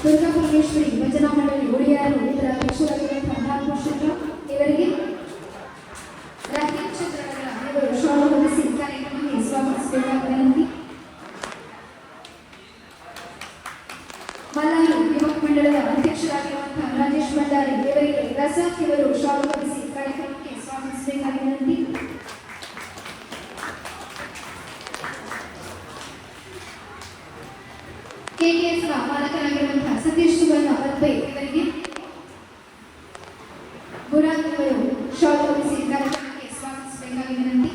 ದುರ್ಗಾ ಪರಮೇಶ್ವರಿ ಭಜನಾ ಮಂಡಳಿ ಒಡೆಯರು ಇದರ ಅಧ್ಯಕ್ಷರಾಗಿರುವಂತಹ ನಾಗಭೂಷಣ ಇವರಿಗೆ ರಾಕೇಶ್ ಚಂದ್ರಗರ ಇವರು ಶಾಲಾ ಹೊದಿಸಿ ಕಾರ್ಯಕ್ರಮಕ್ಕೆ ಸ್ವಾಗತಿಸಬೇಕಾದ ವಿನಂತಿ. ಮಲ್ಲಾಯಿ ಯುವಕ ಮಂಡಳದ ಅಧ್ಯಕ್ಷರಾಗಿರುವಂತಹ ರಾಜೇಶ್ ಭಂಡಾರಿ ಇವರಿಗೆ ರಸಾಕ್ ಇವರು ಶಾಲಾ ಹೊದಿಸಿ ಕಾರ್ಯಕ್ರಮಕ್ಕೆ ಸ್ವಾಗತಿಸಬೇಕಾದ ವಿನಂತಿ. ಕೆಟಿಎಫ್ನ ಮಾಲಕರಾಗಿರುವಂತಹ ಸತೀಶ್ ಸುವರ್ಣ ಅಲ್ಪೈ ಇವರಿಗೆ ಬುರಾನ್ ಇವರು ಶಾಲಾ ಹೊದಿಸಿ ಕಾರ್ಯಕ್ರಮಕ್ಕೆ ಸ್ವಾಗತಿಸಬೇಕಾದ ವಿನಂತಿ.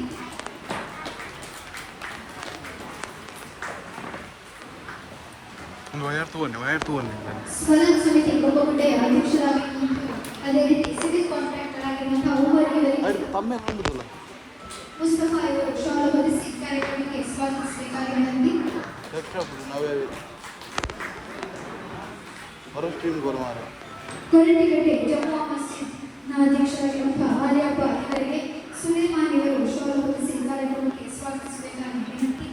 ಸ್ವಲನ್ ಸಮಿತಿ ಕೊಬ್ಬಗುಡ್ಡೆಯ ಅಧ್ಯಕ್ಷರಾಗಿರುವಂತಹ ಅದೇ ರೀತಿ ಸಿವಿಲ್ ಕಾಂಟ್ರಾಕ್ಟರ್ ಆಗಿರುವಂತಹ ಉಮರ್ ಇವರಿಗೆ ಮುಸ್ತಫಾ ಇವರು ಶಾಲಾ ಹೊದಿಸಿ ಕಾರ್ಯಕ್ರಮಕ್ಕೆ ಸ್ವಾಗತಿಸಬೇಕಾದ ವಿನಂತಿ. ಕೊರಟಿಗಟ್ಟೆ ಜಮ್ಮು ಮಸ್ಜಿದ್ನ ಅಧ್ಯಕ್ಷರಾಗಿರುವಂತಹ ಆಲಿಯಪ್ಪ ಇವರಿಗೆ ಸುಲೇಮಾನ್ ಇವರು ಶಾಲಾ ಹೊದಿಸಿ ಕಾರ್ಯಕ್ರಮಕ್ಕೆ ಸ್ವಾಗತಿಸಬೇಕಾದ ವಿನಂತಿ.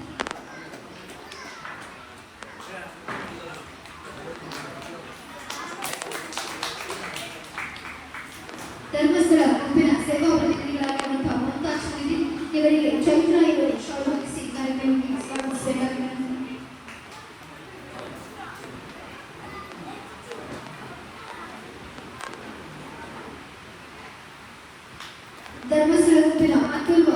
ಧರ್ಮಸ್ಥಳ ಗುಂಪಿನ ಸೇವಾ ಪ್ರತಿನಿಧಿಗಳಾಗಿರುವಂತಹ ಮುಮ್ತಾಜ್ ನಿಧಿನ್ ಇವರಿಗೆ ಚೈತ್ರ ಇವರು ಶಾಲಾ ಹೊದಿಸಿ ಕಾರ್ಯಕ್ರಮಕ್ಕೆ ಸ್ವಾಗತಿಸಬೇಕಾದ ವಿನಂತಿ. ಧರ್ಮಸ್ಥಳ ಗುಂಪಿನ ಅತುಲ್